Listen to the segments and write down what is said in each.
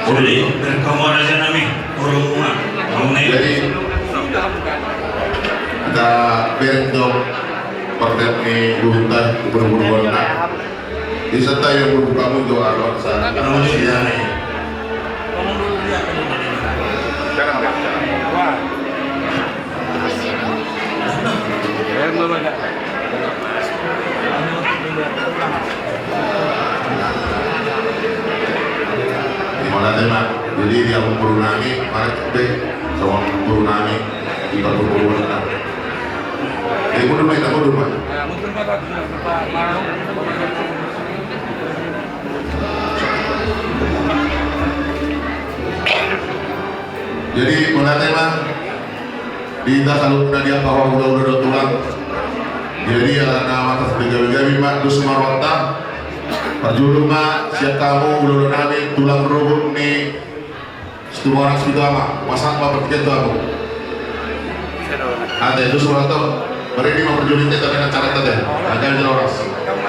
Jadi berkawan aja nami orang rumah. Jadi kita bentuk partai ini bukan berburu di serta yang berbuka muncul alat saat manusia ini. Di mana tema? Jadi dia memperunangi para cebek sama memperunangi kita berbuka. Ibu rumah itu ibu rumah. Jadi mana tema? Di tas alun dia bahwa udah tulang. Jadi nama atas tiga-tiga mak dus marwata. Perjulungan siap kamu udah nami tulang berhubung nih. Semua orang sudah lama. Pasang apa pertiga itu aku. Ada itu semua tahu. Mari ini mau perjulit tapi nak cara tadi. Ada jelas.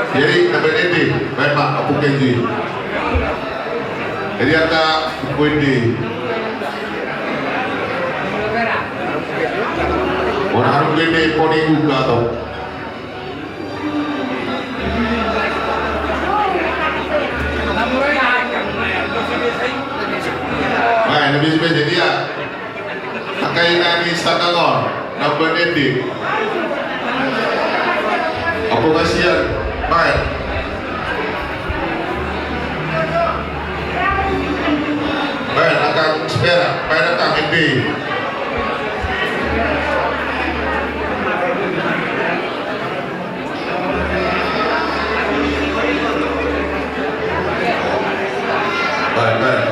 Jadi KPDD, baik pak, aku kenji. Jadi ada kuindi. Orang harus gede poni juga tau. Baik, lebih sebesar jadi ya. Akai nani stakalor, nampak nanti. Apa kasihan? Baik. Baik, akan sepera, baik akan nanti. Baik, baik.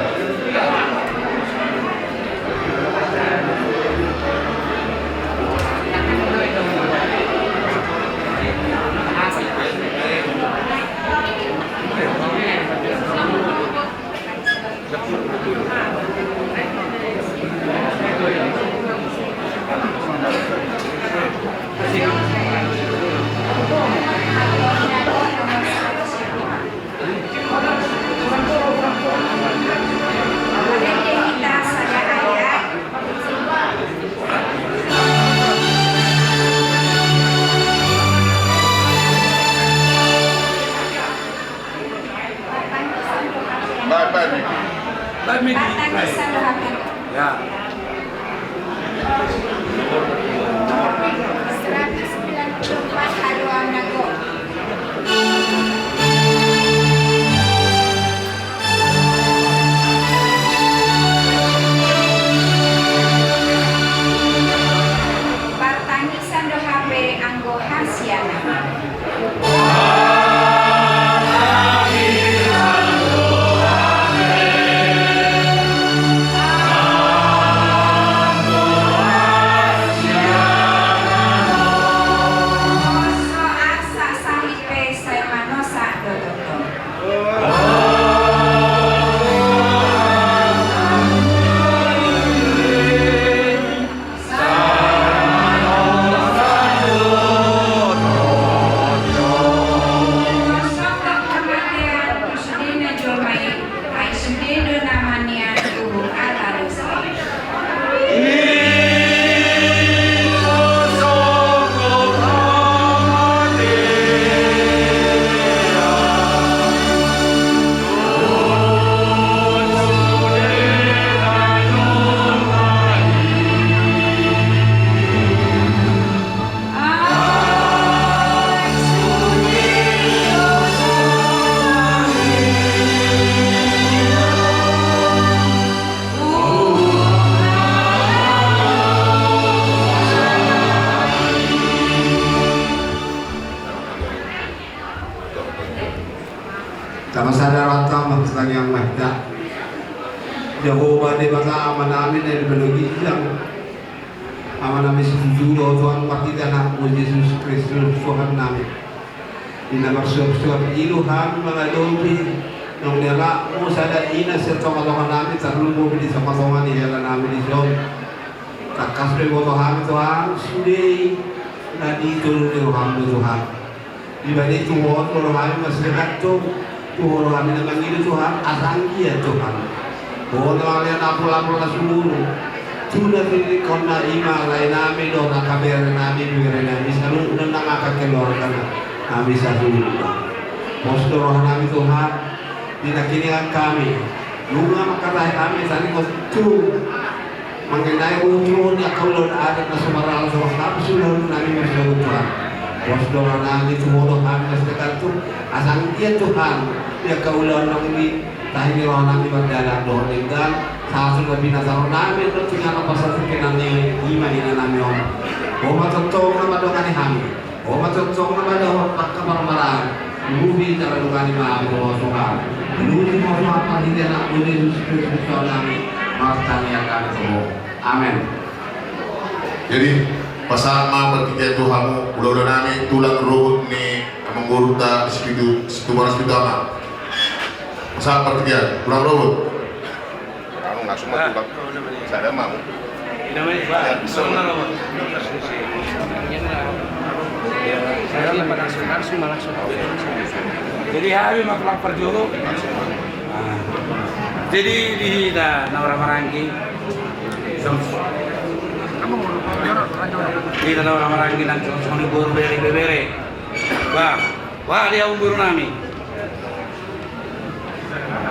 Ya. 194 haluan nago. Partanisan do HP anggo hasiana. Sama sadar utama tentang yang mahda. Jehovah di bangsa aman amin dari belogi yang aman amin setuju Tuhan pasti dan aku Yesus Kristus Tuhan namin. Di nama suap-suap iluhan mengadopi nong nela mo sada ina sa tong-tong namin sa lumo di sa patongan ni hela namin di John. Takas mo Tuhan sudah na dito Tuhan Tuhan. Di balik Tuhan orang mas dekat tu Tuhan kami dengan ini Tuhan asangki ya Tuhan. Bono alian apul-apul na sumuro. Tuna tilikon na ima lay namin o nakabere namin bigre namin sa nung nakakakelor ka na namin sa sumuro. Postorohan namin Tuhan, dinakiningan kami. Lunga makarahay kami sa likod tu. Mengenai ulun yang kau ada na sumaral sa tapos ulun namin masyadong Tuhan. Postorohan namin tumulong kami na sa tu. Asang iya Tuhan, dia kaulan ng ini tayo roh namin magdala doon tinggal sa asun na binasaro namin doon tinggal ang pasasakinan ni ima ina namin o matutong na madungan ni Hami o matutong na madungan pagkamarmaraan lubi na madungan ni Maami o suka lubi mo sa paghindihan ang uli sa Kristo namin magtanian kami ito. Amen. Jadi pasama bertiga Tuhanmu udah namin tulang ruhut ni menggurut da Espiritu Ama. Pasama bertiga tulang ruhut. Kamu langsung masuk saya mau. Jadi hari maklak perjuru. Jadi di Nawara Maranggi. Di Nawara Maranggi nang soni buru bere. Wah dia umbur nami.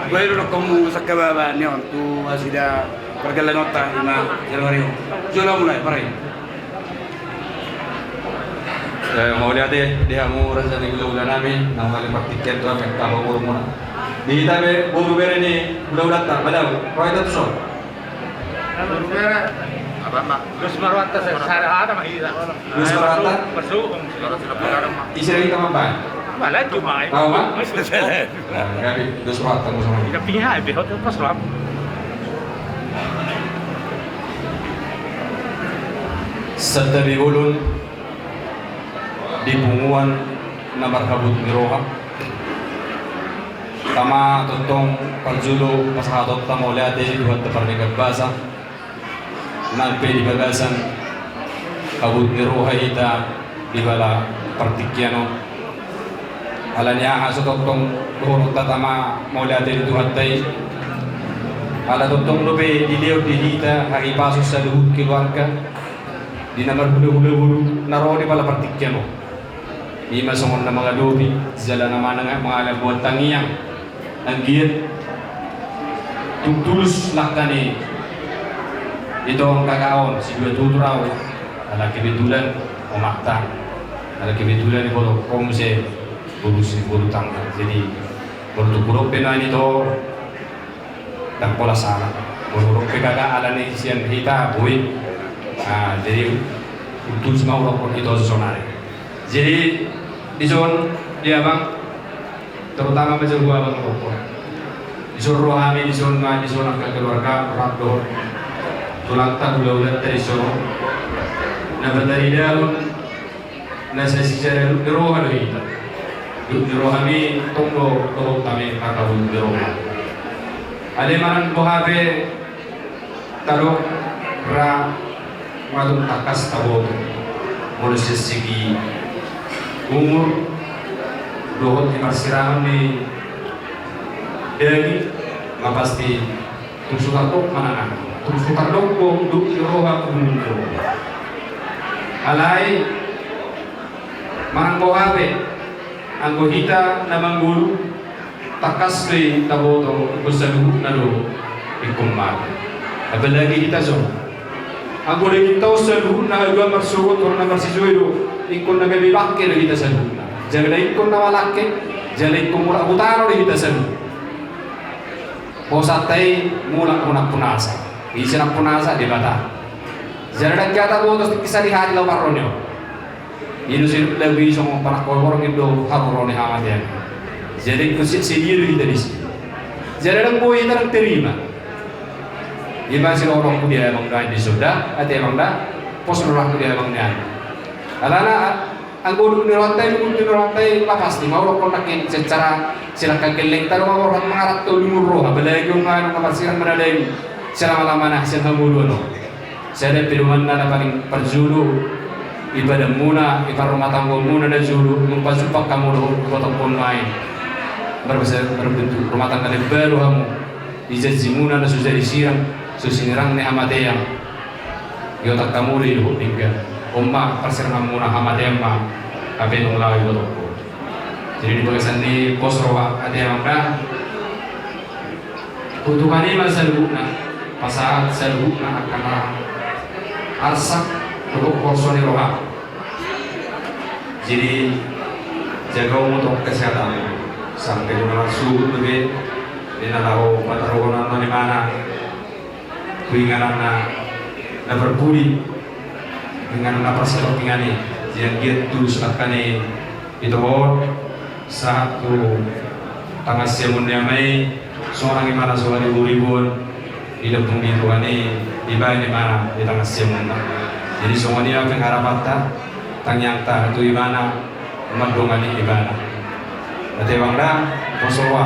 Gue udah kamu sakababa nyon tu asida perjalanan nota 5 Januari. Jula mulai parai. Mau lihat deh, dia mau rasa nih udah namin, nama lima tiket tuh apa kalau buru muna. Di tabe buru bere nih udah tak, padahal kau itu tuh. Buru bere apa mak? Terus marwata saya ada mah iya. Terus marwata? Masuk. Isi lagi kamu apa? Malah cuma. Tahu mak? Gabi, terus marwata kamu sama. Jika pingin hai behot pas lam. Setabi ulun di punguan na barkabut miroha. Tama tontong panjulo pasahadot tamo liate duhat taparnigabasa. Nagpe di bagasan kabut miroha ita di bala partikyano. Alanya haso tontong durot tatama mauliate duhat tay. Ala tontong lobe diliw dihita hari pasos sa luhut keluarga. Di nomor hulu-hulu naro di bala partikyano. Di masongon na mga lobi, sila naman nga mga labuan tangiyang ang giyat tutulus lakani ito ang kakaon si dua tuturaw ala kibitulan o makta ala kibitulan ni bolo komse bulusi bulutang jadi buluturok pena nito dan pola sana buluturok pekaga ala ni siyan hita buwi jadi tutulus maulok ito sonare jadi di zon dia bang terutama macam gua bang rokok di zon rohani di zon angka keluarga rakdo tulang tak ulat dari zon na dari daun na sa secara rohani kita di rohani tunggu tunggu kami kakabun di rohani ada manan bohabe taruh ra madung takas tabo mulai segi umur dohot di persirangan di dagi nggak pasti tusukan tok mana tusukan tok bom duk roha kumundur alai manang bohabe anggo hita namang guru takas kay taboto busalu nalo ikumma apalagi kita so anggo lagi tau salu na agwa marsuot or na marsijuelo ikon na gabi bakke na kita salu jangan ikon na walake jangan ikon mula butaro na kita salu posatay mula kunak punasa isa na punasa di bata jangan kata botos kisah di hari lawaronyo ino sino labi so mo panakorong indo harorone hamadian jadi kusit sendiri kita di sini jangan boy kita terima Iba si orang ku dia emang di sudah, ada emang dah, pos orang ku dia emang nian. Alana, anggur di rantai lapas ni, mau orang nakin secara silakan geleng, taruh mau orang mengarat tu lumur roh, apalagi yung ano kapasiran menadeng, sila malamana sila hamulu no. Saya piluman na paling perjulu, ibadah muna, iparumah tangga muna dan julu, mempasupak kamu roh, potong pun main. Berbentuk rumah tangga baru kamu. dijazimuna na susah disiram susinirang ni hamadeyang yo tak kamuri lu tinggal umma perserang muna hamadeyang ma kape nung lawi botoko jadi di bagian ni posrowa ada yang dah kutukani masalugna pasaat salugna akan arsak untuk kosoni roha jadi jaga untuk kesehatan sampai guna suhu lebih ina lao patarogonan na ni mana kuinganan na berbudi dengan na persatok ingani yang gitu selatkani itu satu tanggal siamun mai seorang imana seorang ribu-ribun di lempung di tuani di bayi di mana di tanggal siamun jadi semuanya apa yang harapan tanyang ta itu imana mendongani ibana nanti bangda posowa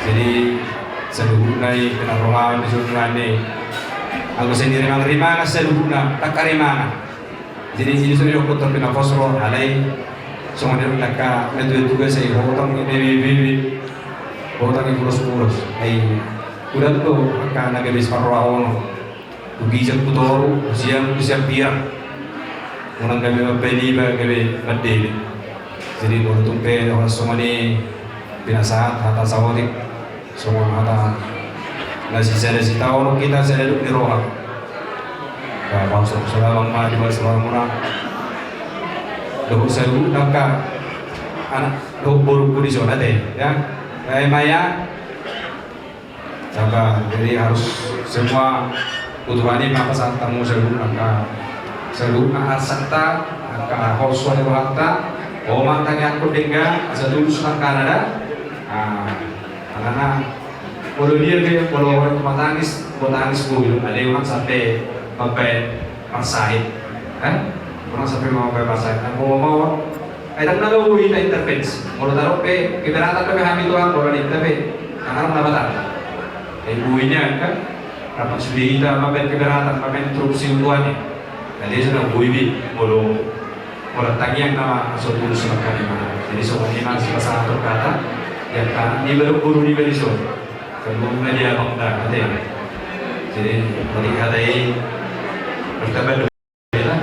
jadi seluruhnya kena rohan di seluruhnya aku sendiri mengerima seluruhnya tak karima jadi ini sudah aku terpindah posro alai semua dia mereka itu juga saya hutang ini hutang ini kurus udah tuh akan agak bisa rohan bijak putor siang biar orang kami beli kami berdiri jadi kalau tumpe orang semua ini binasahat hata sawotik semua hata nasi saya si tahu kita saya duduk di roha bangsa selawang mah di bawah selawang murah doh saya nangka anak doh buruk di zona deh ya kayak maya jaga jadi harus semua kebutuhan ini apa saat tamu saya nangka asakta angka hoswa rohata Oma tanya aku dengar asal dulu sudah Kanada, karena kalau dia ke kalau orang petangis mobil ada orang sampai pasait, kan? Orang sampai mau pasait. Aku mau, ada nggak lo kita intervensi. Kalau taruh ke keberatan kami hamil tuang kalau di tapi, karena apa ibunya kan, apa sudah kita makan keberatan, makan interupsi tuannya. Jadi sudah buibi, kalau tanya nama asal dulu semakan jadi soalnya masih pasal kata yang kan ini baru guru di Beliso sebelum media bangda ada ya jadi melihat ini berkabar bela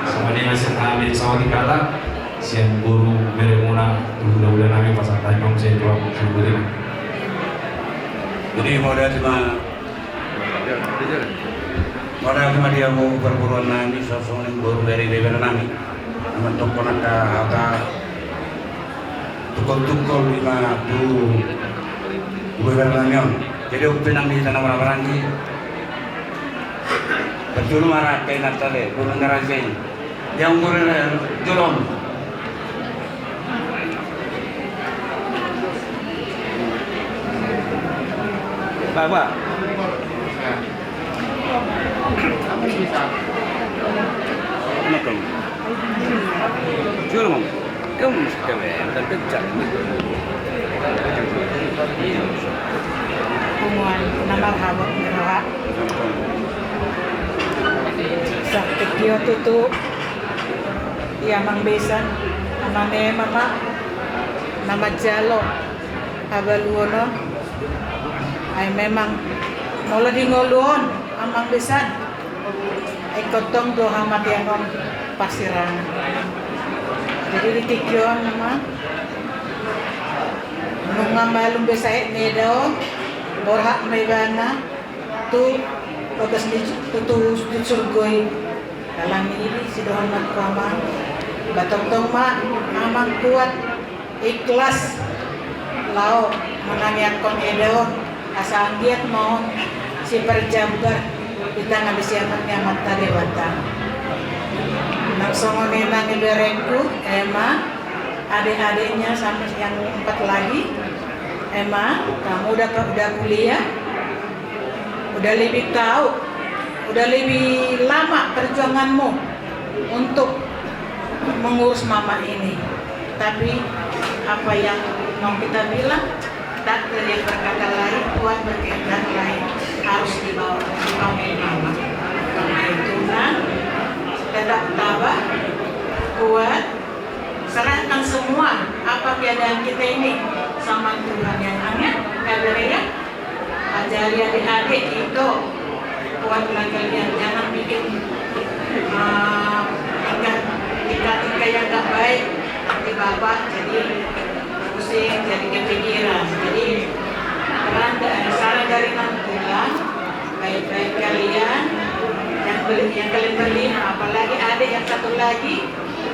semuanya masih ambil sama kata siang guru beremuna bulan kami pasal tanya saya jawab sebelum jadi modal cuma dia mau perburuan nami sosok yang baru dari bebera nami untuk konaka hata tukul lima tu bebera nami jadi upinang di tanah barang-barang berjulu marah kain natale bulan ngarajain yang umur julom Bapak Ano kamu? Jual kamu mesti kawin dan kerja. Kumuan nama hawak merah. Sa kekio tutu iya mang besan amane mama nama jalo habaluono ay memang mula di ngoluon amang besan ay kotong doha matianom pasiran jadi ditikyon naman nung nga malong besay nedo borha may bana tu ogas ni tutus surgoy dalam ini si dohan magkamang batong-tong ma amang kuat ikhlas lao mananiak kong edo asang giat mo si perjabar kita nggak bisa nyamat tadi wata. Naksongo nena ngeberengku, Emma, adik-adiknya sampai yang 4 lagi. Emma, kamu udah kuliah, udah lebih tahu, udah lebih lama perjuanganmu untuk mengurus mama ini. Tapi apa yang mau kita bilang? Takdir yang berkata lain, Tuhan berkehendak lain harus dibawa mama. Karena itu tetap tabah, kuat, serahkan semua apa keadaan kita ini sama Tuhan yang hanya kabarnya dari adik-adik itu buatlah kalian, jangan bikin tingkah yang gak baik, nanti bapak jadi pusing, jadi kepikiran. Jadi saran dari Nantula, baik-baik kalian yang kalian beli, apalagi adik yang satu lagi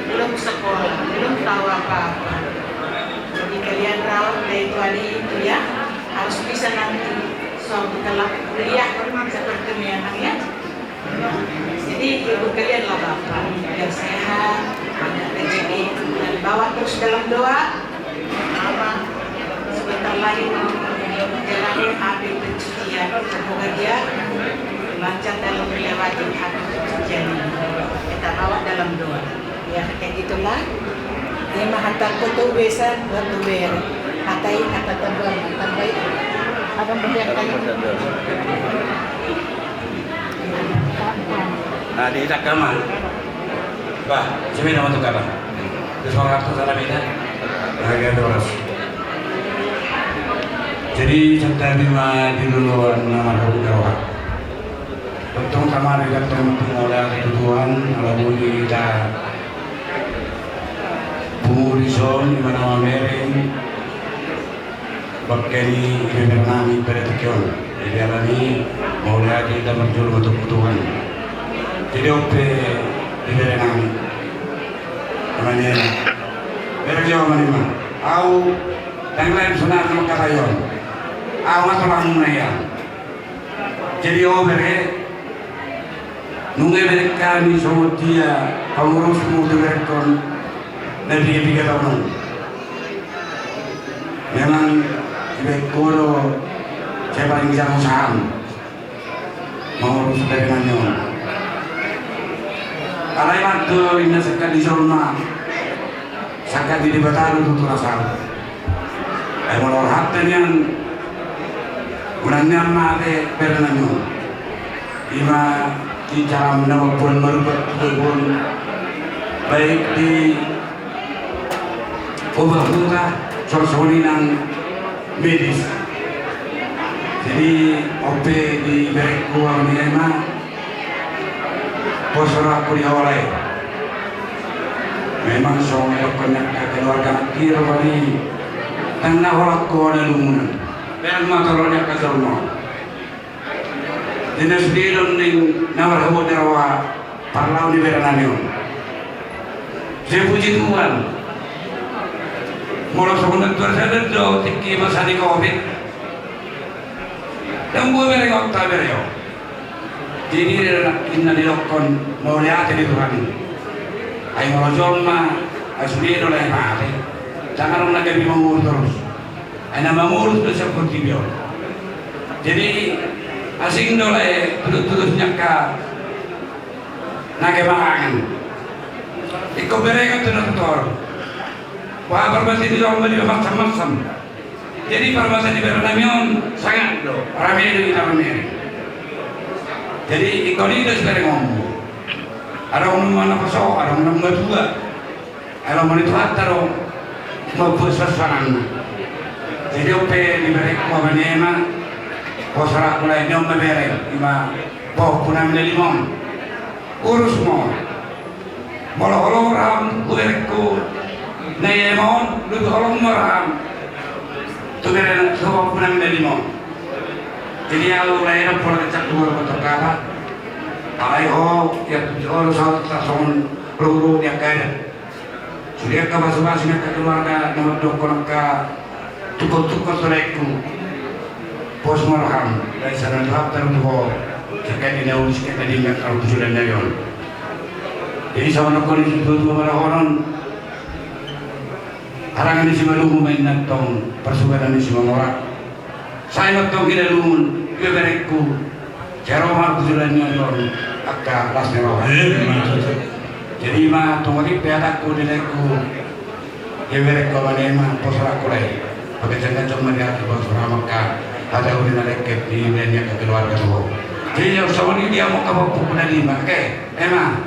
belum sekolah, belum tahu apa-apa. Jadi kalian rawat dari itu adik itu ya, harus bisa nanti suatu kelak kuliah seperti ini anaknya. Jadi ibu kalian lah bapak, biar sehat, banyak rezeki, dan bawa terus dalam doa. Apa sebentar lagi menjalani habis pencucian, semoga dia lancar dalam melewati habis pencucian ini. Kita bawa dalam doa. Ya kayak gitulah. Ini mah hantar kutu besan buat tuber. Hatai kata tebal, hantar baik. Abang berdiam kali. Nah, di agama. Bah, sini nama tukar. Terus orang itu sana beda. Harga doras. Jadi cerita bima di duluan nama Rawa. Untung kamar tidak termulai kebutuhan kalau kita Bumurison di mana mereng bakeni kami pada tujuan. Jadi alami mulai kita berjuang untuk kebutuhan. Jadi ope di kami. Kemudian berjuang mana? Au dan lain sunnah sama katayon. Au masalah munaya. Jadi ope nunggu mereka ni semua dia pengurus muda mereka dari 3 tahun. Memang Bekoro saya paling bisa usaha mengurus dari mana. Kalau waktu ini sekali zona, sekali di Bataru itu rasa. Kalau hati yang bulannya mati pernahnya, ima di cara menawar merubah pun baik di obat-obatan solusi medis. Jadi OP di Bereku Amnema posora kuliah memang soalnya keluarga kira bani tengah orang tua dan lumunan dan matornya kazalmo. Dinas dilon ning nawar hawa derawa parlau di berananion. Saya puji Tuhan. Mula sebenarnya tersadar jauh tinggi masa di COVID. Dan gue mereka tak beryo. Jadi kita dilokon mau lihat di Tuhan. Ayo merojol mah, asli itu lah mati. Jangan orang lagi mengurus terus. Ayo mengurus bisa kontribusi. Jadi asing dolai terus nyangka nage mangan. Iko mereka terus. Wah, permasi di dalam beli macam-macam. Jadi permasi di Beranamion sangat ramai di kita ramai. Jadi ikoni itu sekarang ngomong. Ada orang mana kosong, ada orang mana dua. Ada orang itu atau mau bersesuaian. Jadi ope di mereka mana kosara kulai nyom berbereng, ima bau punam limon. Urus mau. Molo ram kuberku. Nayemon lebih orang meram tu beran semua punang dari mon. Jadi aku lahir pola kecak dua kotor karat. Ayo ya orang satu tasong peluru dia kaya. Sudah ke basa-basi nak keluarga nama dokon ke tukar soleku. Pos marham dari sana tahap terbuka. Sekian ini ulis kita diingat kalau tujuan nayon. Jadi sama dokon itu dua orang harangan di sini lumun main natong persukaran di sini orang. Saya natong kita lumun, kita bereku. Cara orang tujuannya orang agak kelas mewah. Jadi mah tunggu piadaku di leku. Kita bereku mana mah posora kulai. Pakai jangan cuma dia di posora maka ada udah leket di dunia keluarga tu. Jadi yang sama ni dia mau kamu pukul dari makai. Emang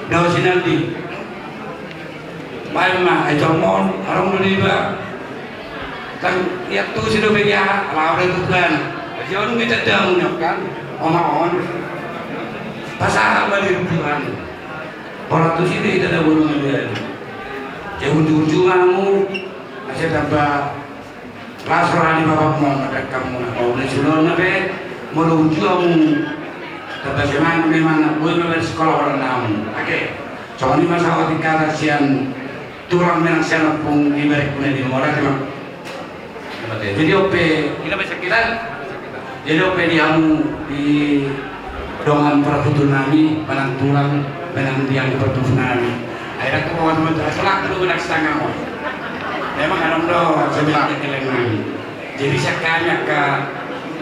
dah sinaldi. Baima ajamon arong duriba kan ya tu sido begia laure tu kan Jangan kita dahulu kan, omong pasal balik Tuhan. Orang tu sini tidak boleh menjadi. Ujung-ujunganmu masih dapat rasa di bawah mau kamu nak oleh sulur nabe, mau ujungmu tapi memang boleh bersekolah orang namu. Oke, soalnya masalah tingkat sian turang menang sian pun ibarat punya di rumah orang. Jadi ope kita bisa kita. Jadi ope di dongan peraturan nami, panang tulang, panang tiang peraturan nami. Akhirnya kawan-kawan selak dulu nak setengah orang. Memang ada doa sebenarnya keleng nami. Jadi sekali ke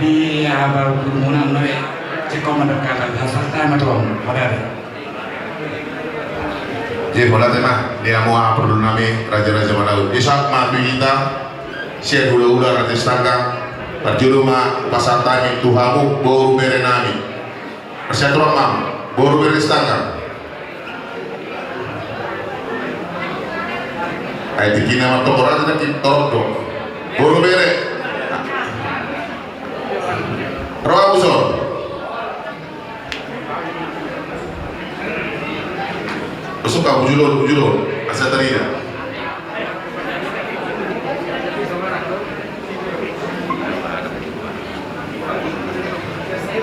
di abal kerumunan nabe, cekok mendekatan hasil time tuang, ada. Jadi bola tema dia mau perlu nami raja-raja Malawi. Isak matu kita, siap udah nanti setengah. Terjuru ma pasar tani tuhamu baru bere nami. Saya turun mam baru bere setengah. Ayat ini nama tokoran tidak kita torok baru bere. Rawa busor. Suka bujulur asa terida.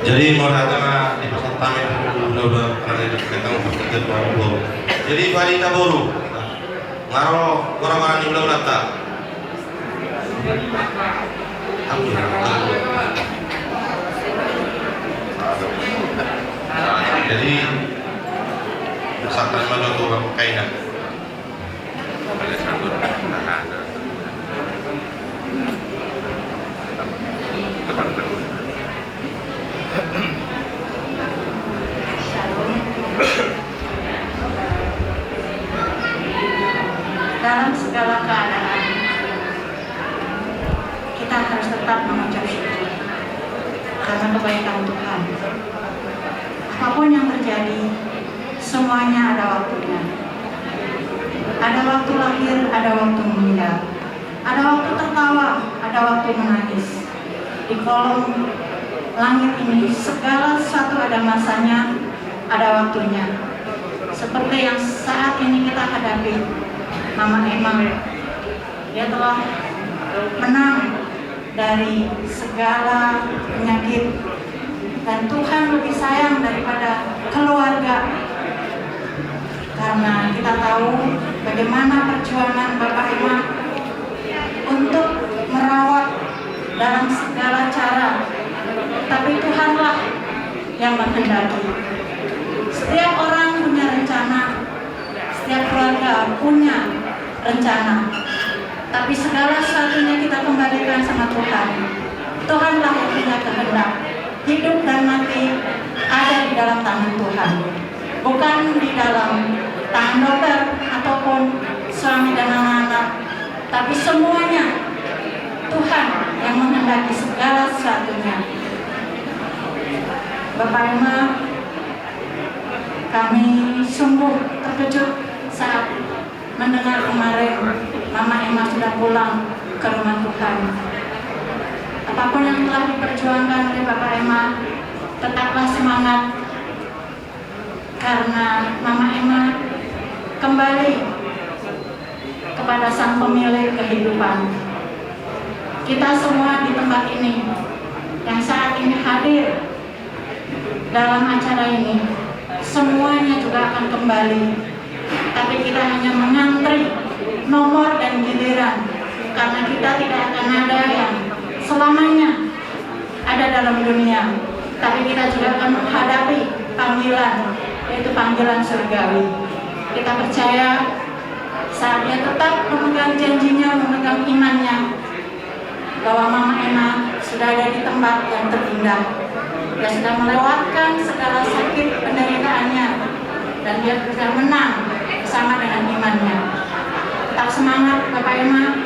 Jadi mau datang di pasar Tamen udah ada ketemu pekerja baru. Jadi wanita baru ngaruh orang-orang di ulah tak. Jadi pasar Tamen itu kainan. Dalam segala keadaan kita harus tetap mengucap syukur karena kebaikan Tuhan. Apapun yang terjadi, semuanya ada waktunya. Ada waktu lahir, ada waktu meninggal, ada waktu tertawa, ada waktu menangis. Di kolom langit ini segala sesuatu ada masanya, ada waktunya. Seperti yang saat ini kita hadapi, Mama Emma, dia telah menang dari segala penyakit dan Tuhan lebih sayang daripada keluarga karena kita tahu bagaimana perjuangan Bapak Emma untuk merawat dalam segala cara, tapi Tuhanlah yang menghendaki. Setiap orang punya rencana, setiap keluarga punya rencana, tapi segala sesuatunya kita kembalikan sama Tuhan. Tuhanlah yang punya kehendak. Hidup dan mati ada di dalam tangan Tuhan, bukan di dalam tangan dokter ataupun suami dan anak-anak, tapi semuanya Tuhan yang menghendaki segala sesuatunya. Bapak Emma, kami sungguh terkejut saat mendengar kemarin Mama Emma sudah pulang ke rumah Tuhan. Apapun yang telah diperjuangkan oleh Bapak Emma, tetaplah semangat karena Mama Emma kembali kepada Sang Pemilik kehidupan. Kita semua di tempat ini yang saat ini hadir dalam acara ini, semuanya juga akan kembali, tapi kita hanya mengantri nomor dan giliran karena kita tidak akan ada yang selamanya ada dalam dunia, tapi kita juga akan menghadapi panggilan, yaitu panggilan surgawi. Kita percaya saat dia tetap memegang janjinya, memegang imannya, bahwa Mama Emma sudah ada di tempat yang terindah. Dia sudah melewatkan segala sakit penderitaannya dan dia sudah menang bersama dengan imannya. Tetap semangat Bapak Emma,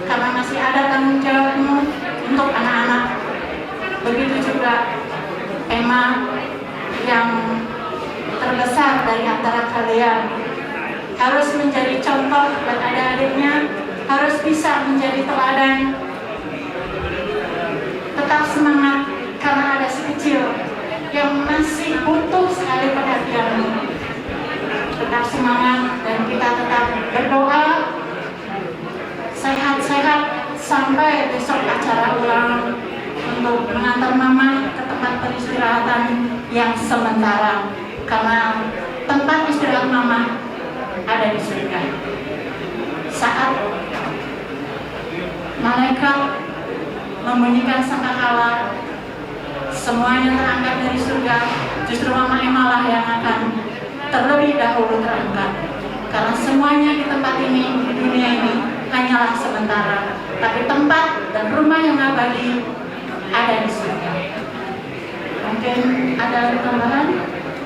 karena masih ada tanggung jawabmu untuk anak-anak. Begitu juga Emma yang terbesar dari antara kalian, harus menjadi contoh buat adik-adiknya, harus bisa menjadi teladan. Tetap semangat, mulai besok acara ulang untuk mengantar mama ke tempat peristirahatan yang sementara, karena tempat istirahat mama ada di surga. Saat malaikat membunyikan sangkakala, semuanya terangkat dari surga, justru mama Emma lah yang akan terlebih dahulu terangkat. Karena semuanya di tempat ini, di dunia ini hanyalah sementara, tapi tempat dan rumah yang abadi ada di surga. Mungkin ada tambahan?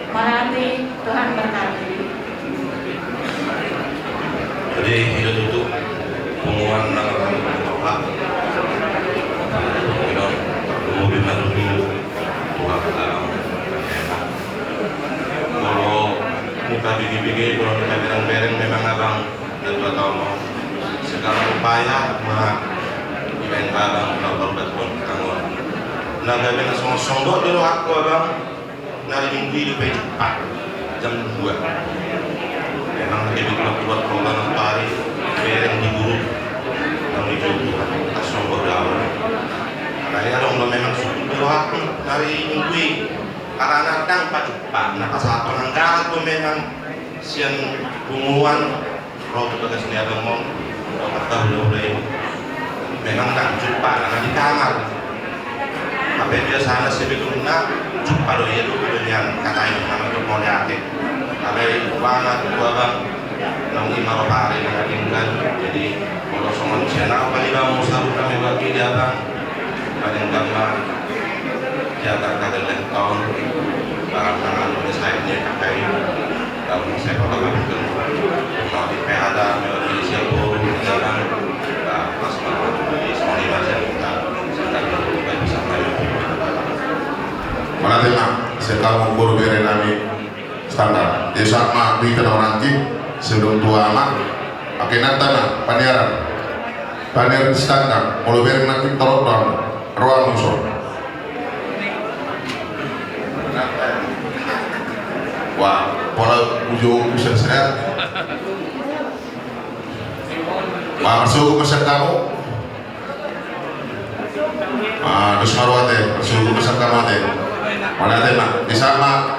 Mari Tuhan berkati. Jadi hidup itu pengumuman dengan Tuhan. Mobil baru dulu Tuhan dalam kalau muka bigi-bigi, kalau kita bereng-bereng memang abang dan 2 tahun mau sekarang upaya mah ibain abang kalau berbuat pun tanggung naga bena song-song dulu aku abang nari minggu ini baik cepat jam 2 memang lagi buat program hari bereng di guru yang dicoba kita song daun karena kalau memang suku dulu aku nari minggu karena kadang cepat nah saat penangkaran itu memang siang pengumuman roh tugas ini abang mau kata udah memang tak jumpa karena di kamar tapi biasanya sebelumnya jumpa doa itu yang kata itu nama itu mau lihat tapi banget gua bang nang 5 hari dengan jadi kalau sama manusia nak kali bang musuh kami bagi dia bang paling gambar jaga kagak tahun barang-barang oleh saya pakai dalam saya kalau begitu mau di PH di siapa jalan pas malam di Sony Malaysia kita bisa main. Mana tema sekarang baru beri nami standar. Desa mak di tanah nanti sebelum tua mak pakai nantana paniaran standar. Kalau beri nanti taruh ruang musuh. Wah, pola ujung usia saya. Masuk ke kamu. Terus marwate, masuk ke kamu deh. Mana tema? Di sana.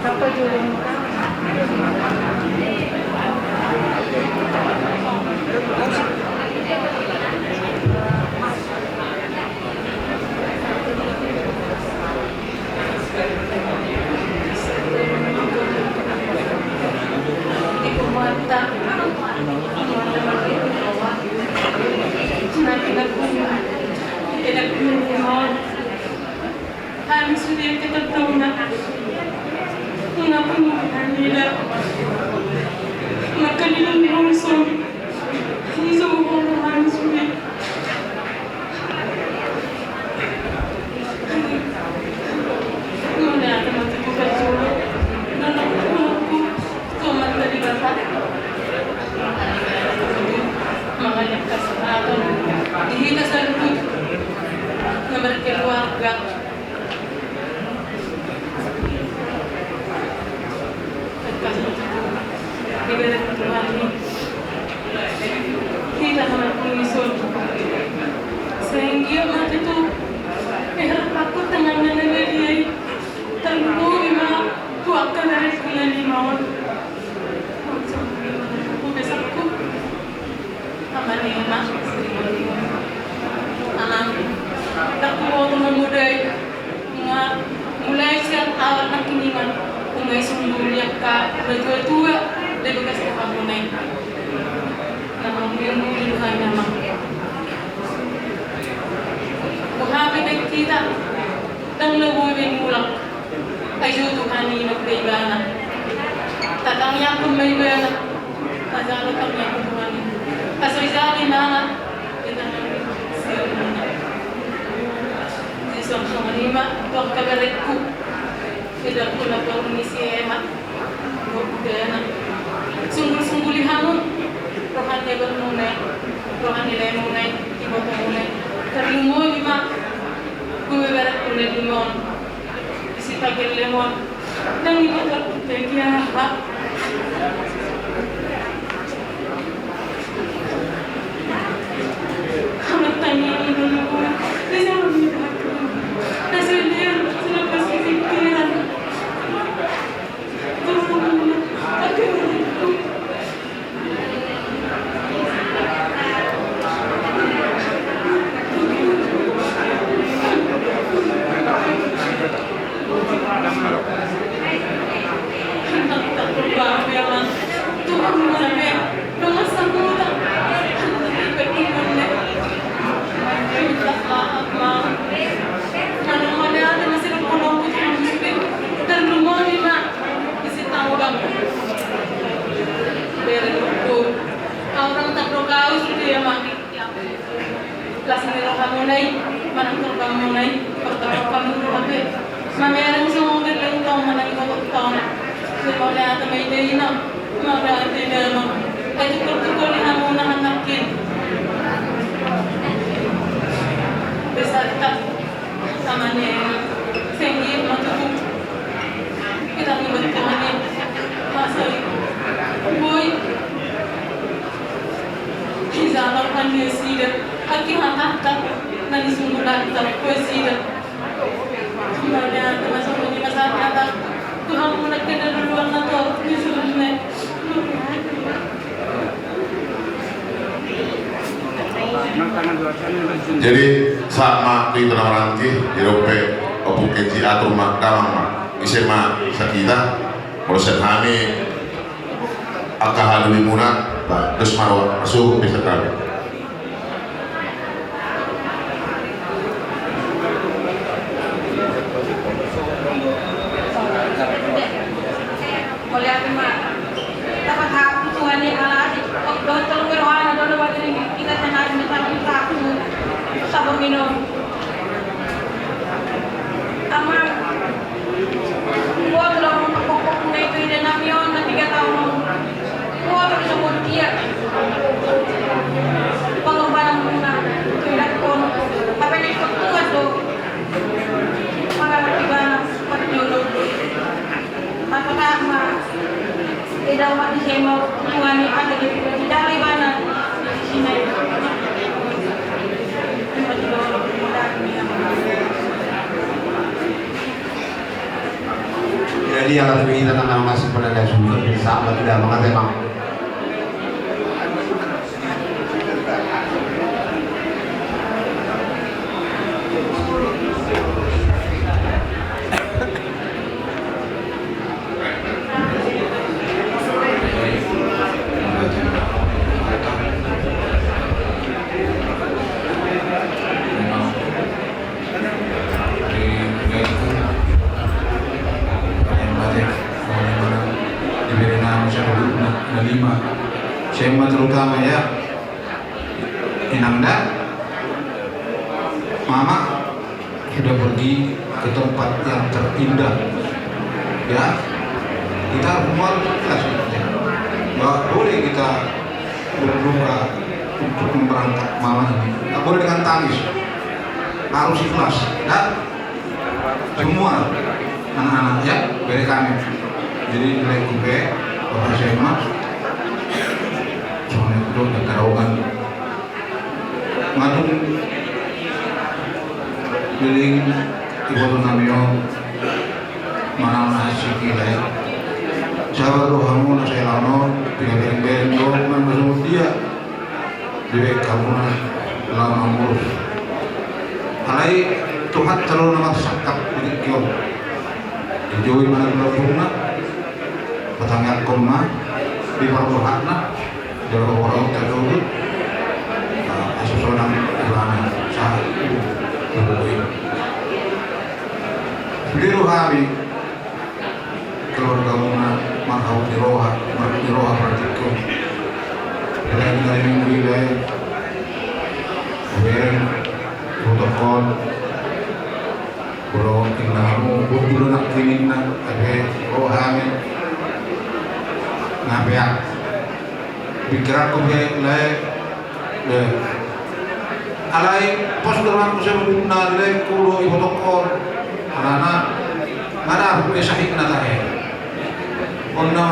Apa dulu? Mulai siang awal nak kiniman, umay sumbuliak ka, berdua-dua, dia bekas kepangunai. Namang yung iluhan namang. Buhabi na kita, dang labuhin mulak, ay Tuhan ni magkaibana. Tatang yakong may bana, kazalo kang yakong Tuhan. Kasoy-sali na nga, kita namin siya muna. Isang pangalima, tuwag kagalit ko. Tidak ko na pang umisi Emma. Huwag ko kaya na. Sunggul-sunggul lihamu rohan lebar nune rohan nilai nune ibu nune terlimu lima gue berat kulit limon isi pakai lemon dan ibu terpegia apa kamu tanya ini dulu dia jangan berpikir hasil dia sudah pasti pikiran orang tak berkau sudah ya mati. Langsung kamu naik, mana kamu naik, pertama kamu berapa? Mami ada musuh mungkin lagi tahu mana yang kau tahu. Sebab dia ada media ini, mana ada dia nak. Itu kerja ni kamu nak nakin. Besar tak sama ni, sengit macam tu. Kita ni bertemu ni, masih boy. Izalor kan dia sida, aki hantar nani sumulan tak kue sida. Kemudian termasuk di masa kata Tuhan menekan duluan atau disuruhnya. Jadi sama di tanah ranti di rope opung keci atur makamang isema sakita proses kami akah lebih murah Pak terus marwah masuk bisa kami boleh apa mak dapat hak tuan ni ala dokter berwana dulu waktu ini kita tengah minta aku sabar minum ama buat orang pokok itu ide namion na 3 tahun buat orang semua dia pengorbanan muna tidak pun apa ni ketua tu maka tiba perjulu apakah mak tidak mak di sini mau tuan ada di dari mana di sini Jadi yang lebih kita tentang masih pada sumber sama tidak mengerti bang. Sema terutama ya Inanda Mama sudah pergi ke tempat yang terindah ya kita semua ikhlas nggak boleh kita berduka untuk memberangkat Mama ini nggak boleh dengan tangis harus ikhlas dan semua anak-anak ya dari kami jadi nilai kupe Bapak Sema itu kekarawan ngadung biling ibu tu namio mana nasi kilai sahabat rohamu nasi lano piring piring do man masuk dia dibek kamu lama ngurus alai Tuhan terlalu nama sakap begitu dijauhi mana belakangnya petanggal koma di perbuatannya kalau orang terlalu asusonan ulama saat itu beliau hari keluarga mana marhau diroha praktikum dari minggu ini kemudian protokol kalau tinggalmu belum nak kini nak ada rohani ngapain pikiran ko le alai pos doang ko sa muna le kulo ibotokon anana mana ko sahih na tahe onna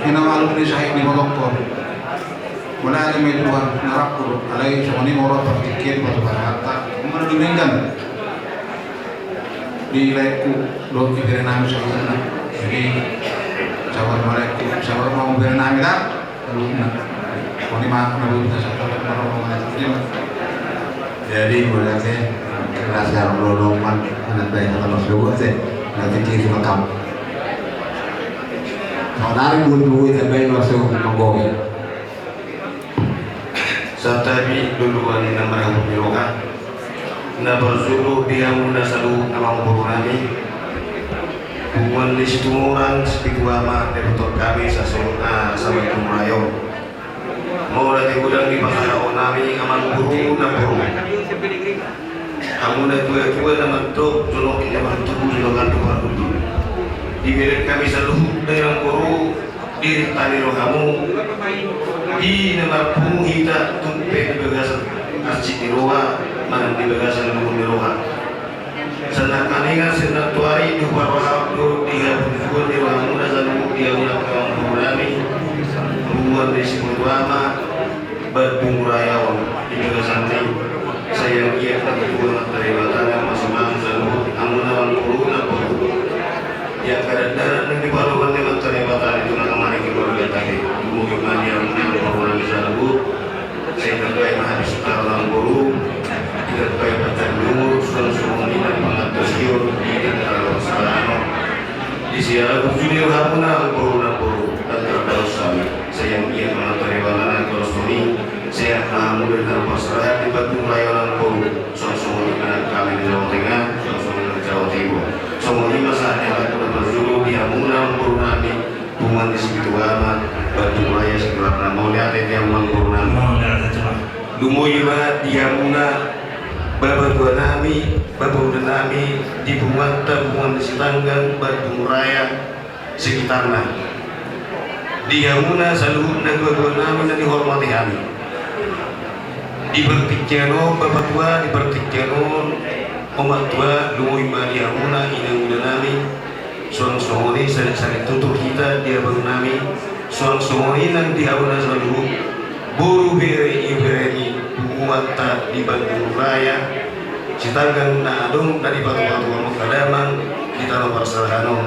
hinawalu ni sahih ni ibotokon wala ni may tuwan narap ko alai so ni moro partikin pada barata mana dumenggan di leku lo ibere nami sana jadi sawar mereka sawar mau berenang kita lalu koni mak nabu kita sawar mau jadi berarti rasa loloman anak bayi atau masuk sih nanti kita makam orang bulu itu bayi masuk manggoy Satabi duluan nama pemilukan na berzulu dia muna selalu amang burunami bukan di situ orang spirituama debutor kami sasuna sama kumrayo mau lagi gudang di pasar onami amang buru na buru kamu na tua nama tok julok ini bantu julokan tuan dulu di milik kami selalu dengan buru diri tani lo kamu di nama puhita tumpe di bagasan arci di roha mana di bagasan di roha senang kaningan senang tuari di bawah do dia pun di bawah muda selalu dia muda kaum burami bukan di sibuama berpengurayawan di bagasan ini saya dia tak bukan dari batang masing-masing selalu amunawang kuruna yang kadang-kadang di bawah dengan dari batang itu nak kemana kita lihat tadi mungkin dia menang selalu saya terkait habis taruhan guru tidak baik baca dulu semua ini dan mengatur di dalam sarana di siara bujuni hamuna guru dan terus saya ingin mengatur bagaimana terus ini saya akan memberikan pasrah di batu layanan guru semua ini kami di Jawa Tengah semua di Jawa Timur semua ini masalah yang akan berjulu di hamuna guru nami bungan di situ aman batu raya segera mau lihat yang mengguru nami lumoyuna diamuna babatua nami babatua nami di bungan tabungan di Sitanggang batu raya sekitarnya diamuna selalu babatua nami dan dihormati kami di bertikjano babatua di bertikjano omat tua lumoyuna diamuna inang nami suang songoni sering tutup kita dia baru nami suang songoni nang dihauna selalu buru bere ibere buata di Bandung Raya Sitanggang nadung dari batu-batu amuk kadamang di tanah Parsarhano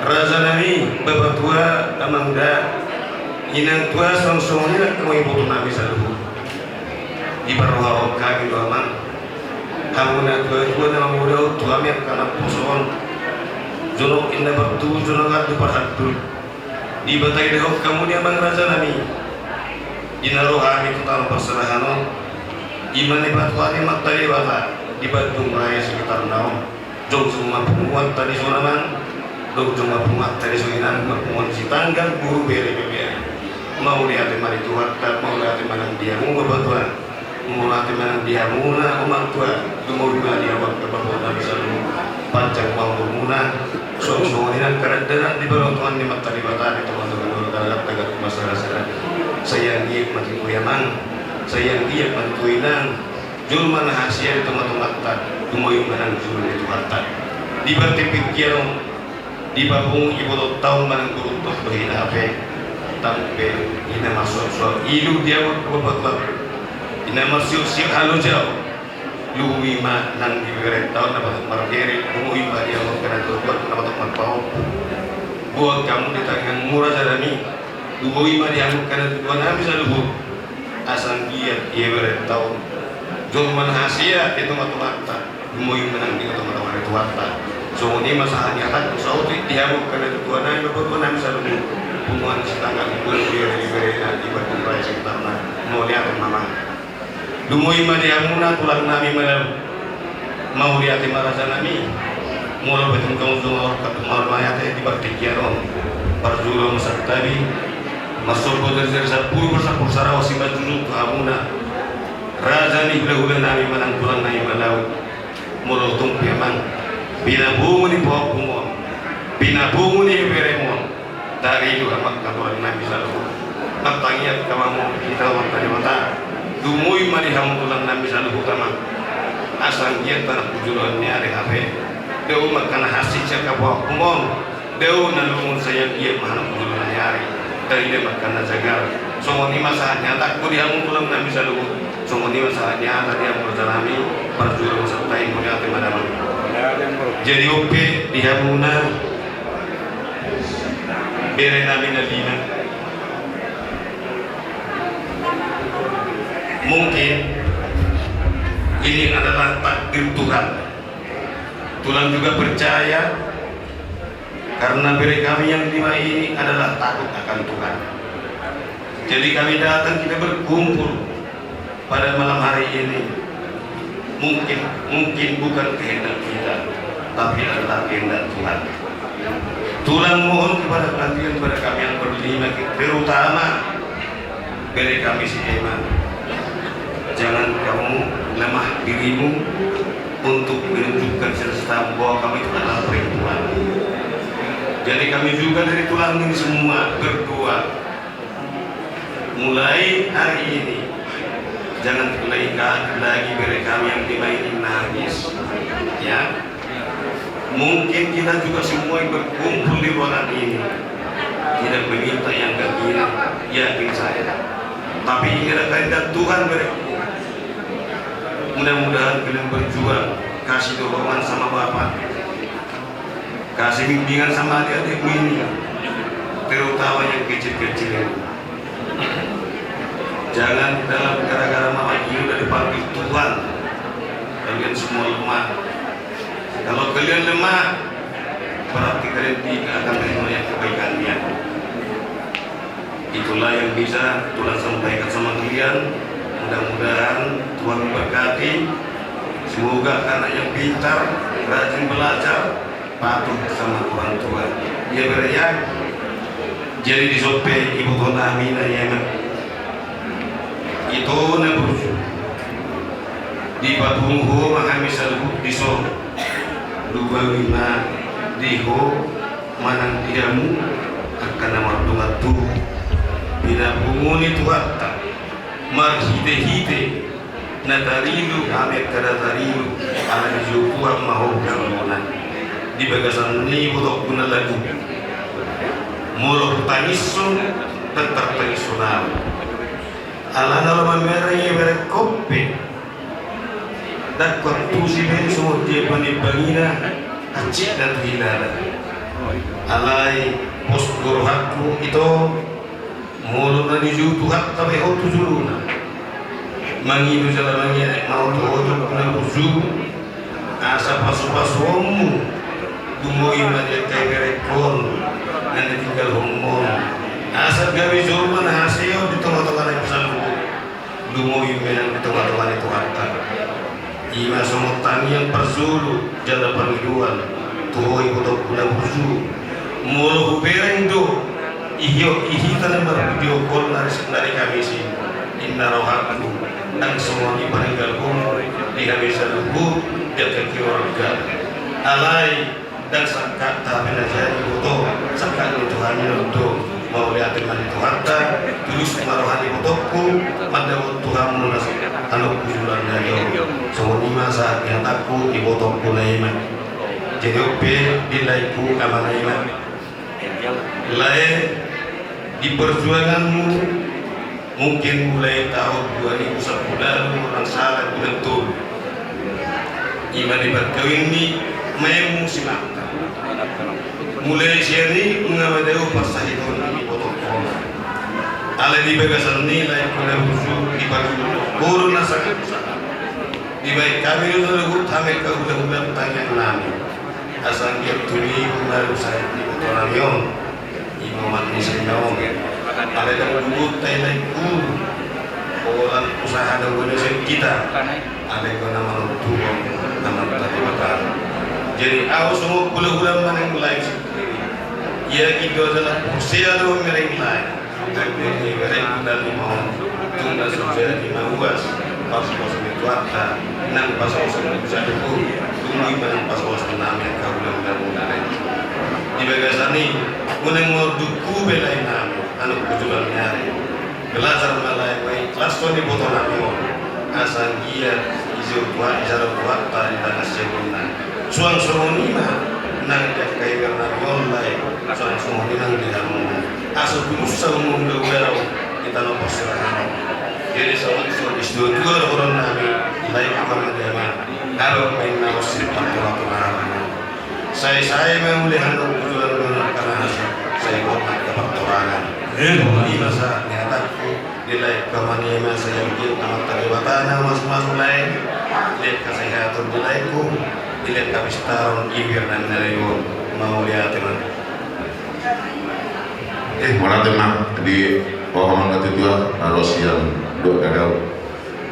raza nami bapak tua amang da inang tua suang songoni nang kemai boto nami selalu di baruha kami tu amang kamu nak tua nama muda tua miak karena poson jonok indah waktu jonok adu perhatu di batai dehok kamu dia bang raja nami inaro kami total perserahan iman di batu hari matali bata di Bandung Raya sekitar naon jong semua penguat tadi sonaman jong semua penguat tadi soinan penguat Sitanggang guru bere mau lihat mari tuat mau lihat mana dia mau batuan mau lihat mana dia muna umat tua mau juga dia waktu bapak bisa panjang mau muna semua ini kadang-kadang di bawah Tuhan di mata di batang itu teman-teman tegak masyarakat saya yang mati kuyaman saya yang mati kuinan julman hasil teman-teman tak tumoy manang julman itu harta di bati pikir di babung ibu tahun manang kurut berhina apa tampe ina masuk soal ilu dia berbuat ina masuk siap halu jauh luwi ma nang ibere tahun dapat margeri luwi ma dia mau kena turut dapat marpau buat kamu di tangan murah jarani luwi ma dia mau kena turut habis lubu asal dia ibere tahun zaman hasia itu mata luwi menang di teman-teman itu warta so ini masalah dia kan sauti dia mau kena turut nabi beberapa habis lubu hubungan Sitanggang itu ibere di Bandung Raya sekitarnya mau lihat mama Dumui madiamuna tulang nami malam mau lihat marasan nami mulai betul kamu semua orang mayatnya di berpikiran perjuangan masak tadi masuk dari sepuluh bersapur sarau si baju kamuna raja ni hula nami menang tulang nami malau mulai tumpi emang bina bungu ni bawah bungu bina bungu ni beremon dari itu amat kabar nami selalu matangnya kamu kita matanya mata dumui mari hamdulan nabi sallallahu utama asal dia tanah pujulannya ada HP deu makan hasil cakap kumon deu nalungun saya dia mana pujulannya hari dari dia makan jagar semua ni masalah tak ku dia hamdulan nabi sallallahu semua ni masalahnya tadi yang berjalani perjuangan serta ilmunya teman-teman jadi oke dia muna bere nabi nadina mungkin ini adalah takdir Tuhan. Tuhan juga percaya karena beri kami yang 5 ini adalah takut akan Tuhan. Jadi kami datang kita berkumpul pada malam hari ini. Mungkin bukan kehendak kita, tapi adalah kehendak Tuhan. Tuhan mohon kepada pelatihan kepada kami yang berlima, terutama beri kami si iman. Jangan kamu lemah dirimu untuk menunjukkan serta bahwa kami itu adalah perempuan. Jadi kami juga dari tulang ini semua berdua mulai hari ini jangan lagi beri kami yang 5 ini nangis ya. Mungkin kita juga semua yang berkumpul di ruangan ini tidak meminta yang gembira, yakin saya, tapi ini adalah kehendak Tuhan beri. Mudah-mudahan kalian berjuang, kasih dorongan sama Bapak, kasih bimbingan sama adik-adikmu ini, terutama yang kecil-kecil ini. Jangan dalam gara-gara mama ini udah dipanggil Tuhan, kalian semua lemah. Kalau kalian lemah, berarti kalian tidak akan terima yang kebaikannya. Itulah yang bisa Tuhan sampaikan sama kalian. Mudah-mudahan Tuhan memberkati. Semoga anak yang pintar, rajin belajar, patuh sama orang tua. Dia beriak. Jadi di sope ibu kota Aminah Yemen itu nabuju di Babungho mengambil salbu di so 25 diho manang tidamu akan nama tu bila bunguni tu hatta marhite-hite natarilu ame kadatarilu ala dijukuan mahu kalunan di bagasan ini butuh guna lagu mulu tanisun tetap tanisunal ala nalaman merahnya berekope dan kontusi bensu dia panibangina acik dan hilala alai pos gorohaku itu mulu na dijutu hatta behotu juluna mangidu jalannya mau tuh na buzu asa pasu-pasumu dumoi madia tegerekon nanti tinggal homon asa gawe zaman hasil di tengah-tengah yang pesan dumoi menang di tengah-tengah itu hatta ima somotani yang persulu janda panggiluan tuhoi kotok kuna buzu mulu hubereng do iyo ihita lembar video call dari kami sih inna rohaku dan semua di peninggal di habisa lugu jaga keluarga alai dan sakat tak menajari foto sakat itu hanya untuk mau lihat teman itu harta tulus marohani fotoku manda Tuhan munasib tanuk bulan dayo semua lima saat yang takut di fotoku naiman jadi ope di laiku kamar naiman lain di perjuanganmu mungkin mulai tahun 2010 orang salah betul iman berkawin ini memang simanta mulai sini mengawadeu pasah itu ini potong ala di bagasan nilai pada rujuk di bagi corona sangat besar di baik kami itu lagu tamek kau udah tanya nami asal dia tuli baru saya di Botolanyon imamat ni senyawa ada yang dulu Thailand orang usaha dan Indonesia kita ada yang nama tua nama tadi bakar jadi aku semua bulan-bulan mana yang mulai ya itu adalah usia dua mereka lain dan ini mereka dari mau tunda sudah 5 uas pas-pas itu harta nang pas-pas bisa dulu tunggu ibadah pas-pas enam yang kau bulan-bulan di bagasan ini mulai mau duku belain anak kejualan nyari belajar malai kelas tuh di foto nabi asal dia izin buat izar buat tadi dan asyikuna suang sumonima nang kayak karena online suang sumonima nang tidak mau asal musuh mengunduh kita nopo serahkan jadi soal istilah dua orang nabi baik amal agama kalau main nawas sifat peraturan saya memulihkan kebutuhan karena hasil saya kotak kepaktorangan di masa nyataku nilai kemanian saya mungkin amat terlibatana mas-mas lain lihat kesehatan nilaiku lihat kapistaron ibir dan nilaiku mau lihat teman mulai teman di pohon nanti dua harus yang dua gagal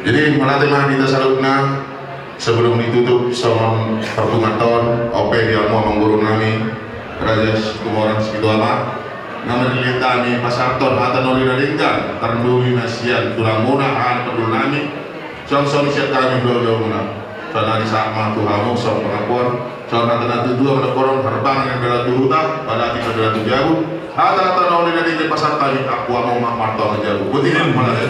jadi mulai teman kita salutna sebelum ditutup sama pertemuan tahun OP dia mau mengguru nami Raja Kumoran segitu lama namun dilihat kami pasar ton atau noli daringkan terduli nasian tulang muna an pedul nami son siap kami dua muna soalnya di sama Tuhanmu son pengakuan soalnya nanti dua menekoron terbang yang bela turuta pada kita bela tujabu atau noli daringkan pasar kami aku mau marto ngejabu betul malah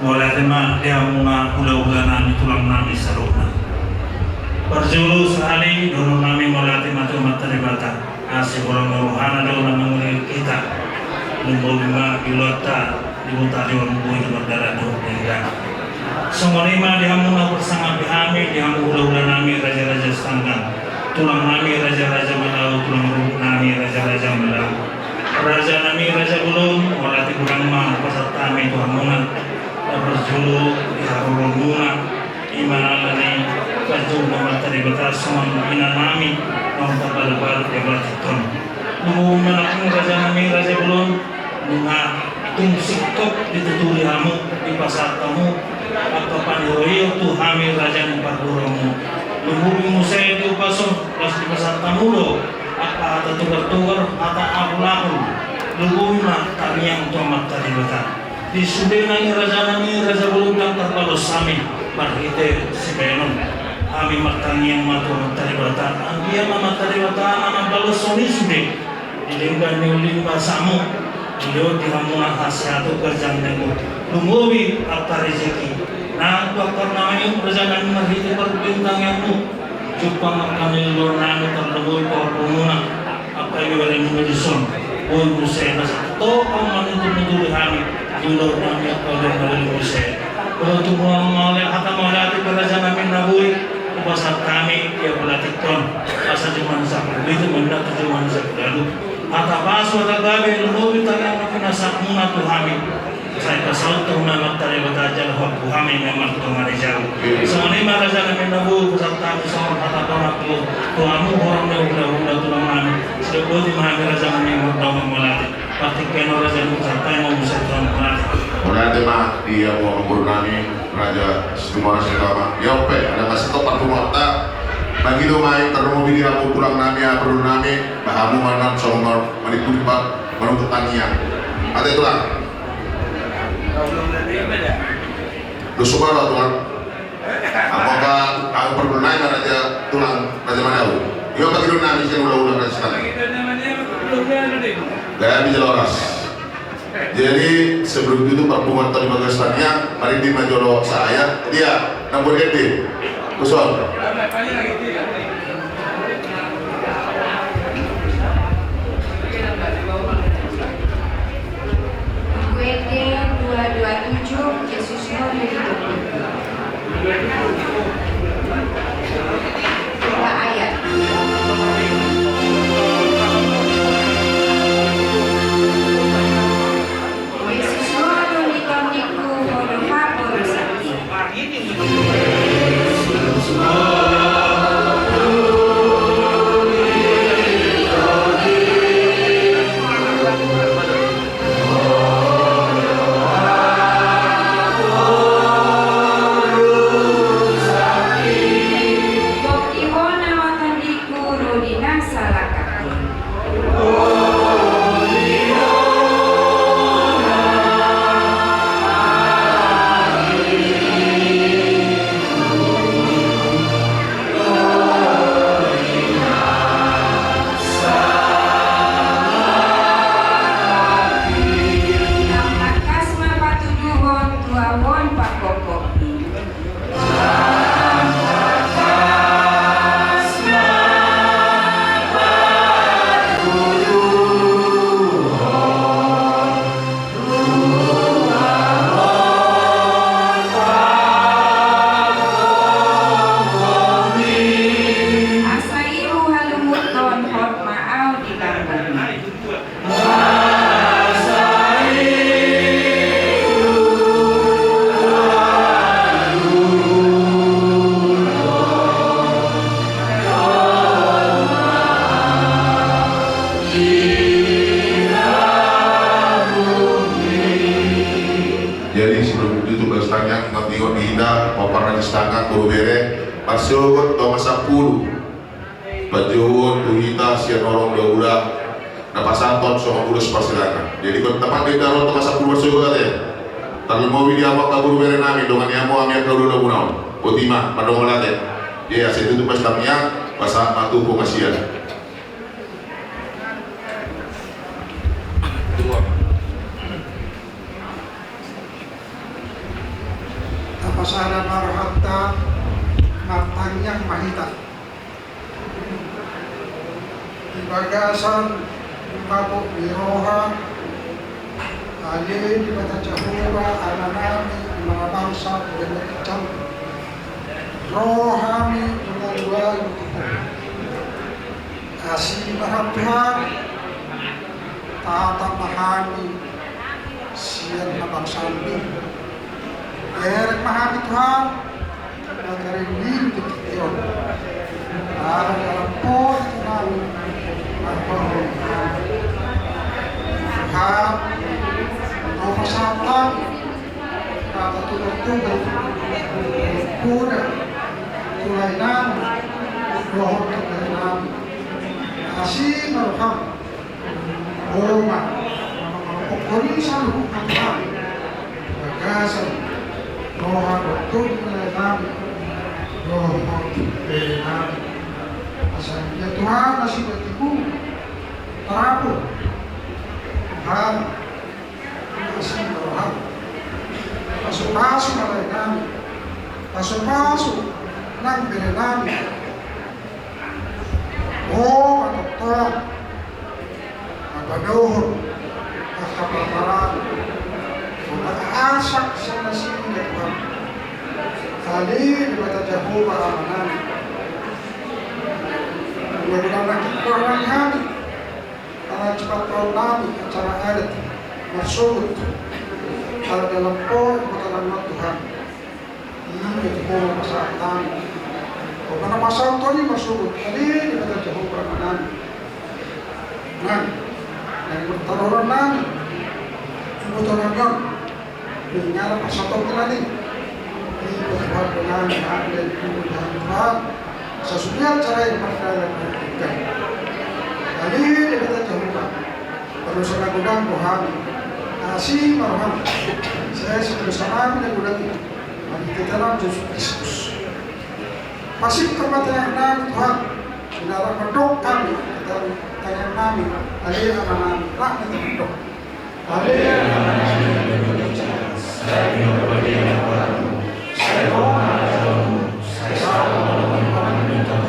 mulai tema dia muna ulah nami tulang nami saruna perjulu sehari dulu nami mulai tema tu teribata asih orang rohana dulu nami kita lumbu lima pilota dibuta di lumbu itu berdarah dulu hingga semua lima dia muna bersama bihami dia ulah nami raja-raja setanggang tulang nami raja-raja melau tulang nami raja-raja melau raja nami raja belum mulai kurang mah pasal kami tuhan muna berjulu ya rumuna imana lani berjulu materi batas semua ina nami nomor balbal ebatiton nunggu menakung raja nami raja belum bunga tung siktok dituturi hamu di pasar kamu atau pandiroyo tu hamil raja numpak burungmu nunggu bingung saya di upason pas di pasar kamu lo apa ada tukar-tukar atau aku nunggu mah kami yang tuh materi batas di sudenani raja belum dan terbalos sami parhite sebenon kami matang yang matu matari bata dia matari bata anak balos soni sude dilingkan niuling basamu dia dihamuna khasiatu kerjaan nemu lungowi apa rezeki nah dokter namanya raja nami marhite berbintang yangmu jumpa kami luar nami terlebih korpumuna apa yang boleh menjadi pun saya nasi to aman itu menjadi kami dulu kami kalau dari Indonesia kalau tu mau kata melatih belajar kami nabui pasal kami dia berlatih ton pasal cuma sampai itu mendak cuma lalu kata pasu kata kami lebih tanya kami nasak muna tu kami saya pasal tu nama tadi belajar waktu kami memang tu mari jauh semua ini belajar kami nabui pasal kami sama kata aku tuamu orang yang udah tu nama sebab itu kami belajar kami mau melatih pasti kena raja sampai mau bisa tuan melatih mulai tema dia mau mengguru nami Raja Sumara Selama ya oke ada masih topan rumah tak bagi domai terlalu bini aku pulang nami perlu nami bahamu mana somor manipuli pak menuntut tanian ada itulah lu Sumara tuan apakah aku perlu nami Raja tulang Raja mana aku ya bagi domai nami sih udah Raja Selama gaya bijaloras jadi sebelum itu pertemuan tadi bagasannya mari di Majolo saya dia nomor gede usul WD 227 Yesus mau hidup tiga ayat Tuawon Pak Koko. Jadi sebelum itu berstanya ngatio dina paparan istana kudu bere paseueut 10 bajuun tuhita sian orang daulah napasanton sama bulus pasilangan. Jadi kalau teman di dalam 10 paseueut ya kalau mau video apa kabur bere nami dongan yang mau ambil kalau udah bunaun otima padongolat ya dia situ tuh pastamnya pasang matu pengasian. Pasara marhatta matanyang mahita ibagasan mabuk biroha alin dibaca Jahura alanami mga bangsa dan kecam rohami mengalua kasih marhatta tata mahami sian na bangsa ini Erek mahami Tuhan Nagari din dikitiyon Araw dalam po Tuhan Nagpahon Tuhan Ang pasatan Natatulog-tugod Puna Tulay namin Rohon tulay namin Kasi maruham Roma Pukuli sa luhong ng Tuhan Bagasan Rohan betul mengenai Rohan benar asalnya Tuhan masih bertipu terapu Tuhan masih Rohan pasuk-pasuk mengenai kami pasuk-pasuk nang berenami oh dokter mabadohor kakaparan asak sana sini ya Tuhan kali dibaca Jahura amanan mudah-mudahan kita orang kami karena cepat kau nami acara adat maksud kalau dalam poin pertolongan Tuhan ini itu masyarakat kau mana masalah ini maksud kali dibaca Jahura amanan nah dari pertolongan nami pertolongan dengan pasatong kilani ini berbuat dengan dan Tuhan sesuai cara yang berkaitan dengan kali ini kita coba terus lakukan Tuhan kasih marham saya seterusnya kami dan budak itu mari kita lanjut Kristus pasif kepada yang Tuhan saudara pendok kami kita tanya kami kali anak-anak rakyat pendok kali saya ingin berdiam padamu, saya mohon saya selalu meminta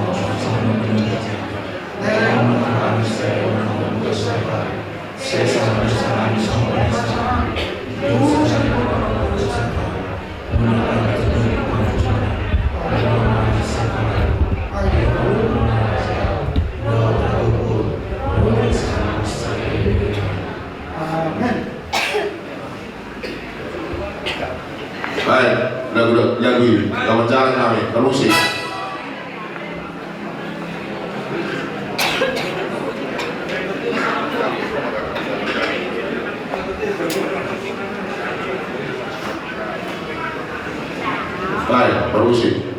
dan Tuhan saya mohon bersabar, saya sangat bersabar bersabar, saya mohon bersabar, menolak baik, lagu ini, lawan jalan kami, terusin. Baik, terusin.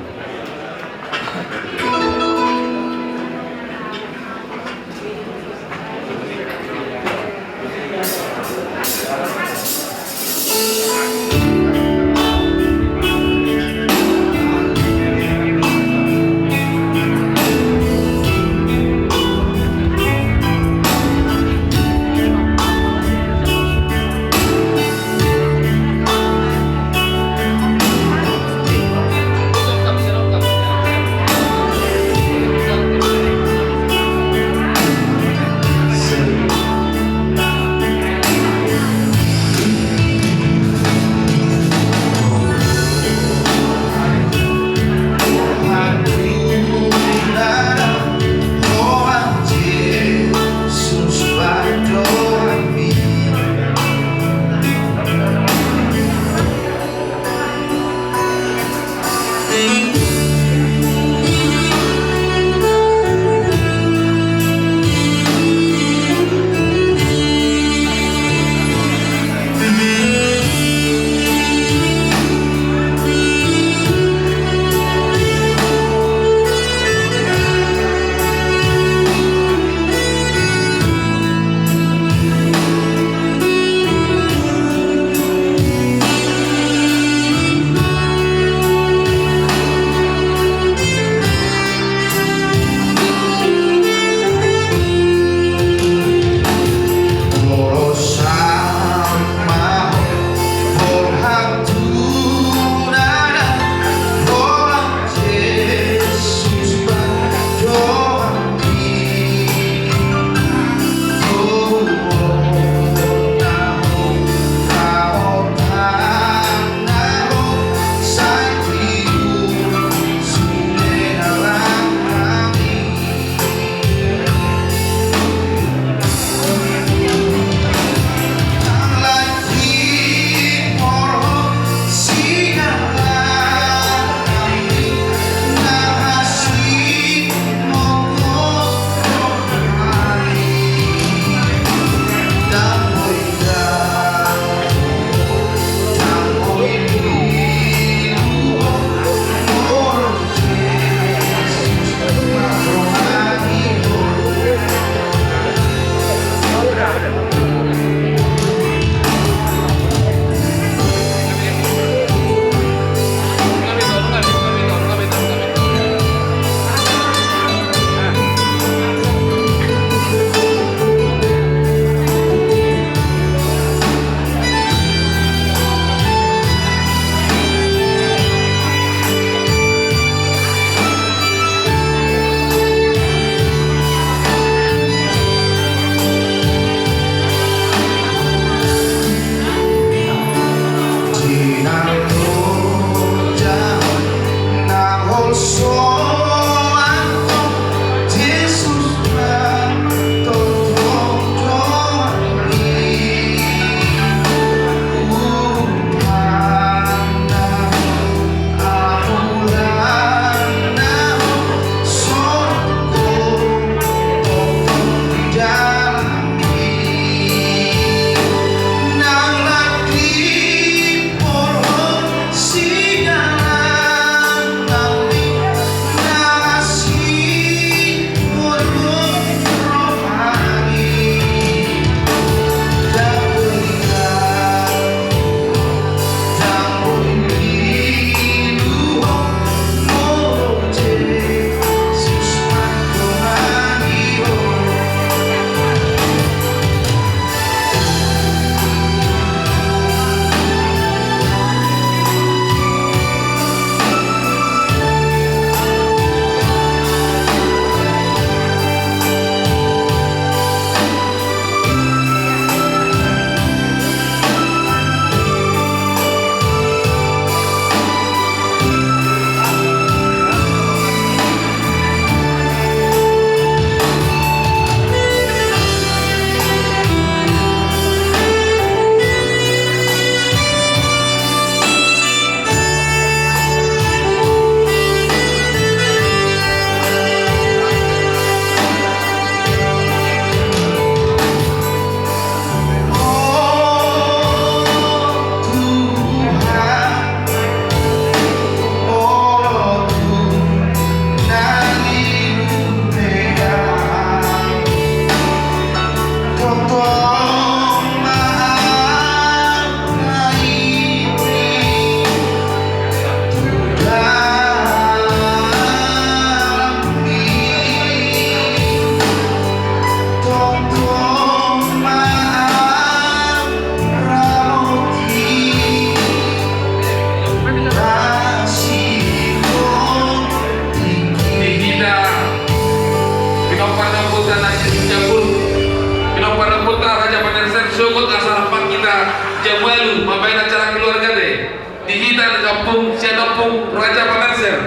kita di kampung Siadapung Raja Panganser.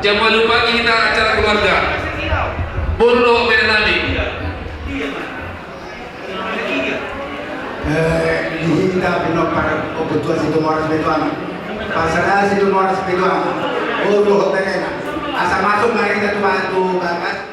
Jam 8 pagi kita acara keluarga. Bondo Benami. Kita pinok para ketua situ moras betuan. Pasal situ moras betuan. Oh, hotelnya. Asa masuk mari kita tuh bantu bagas.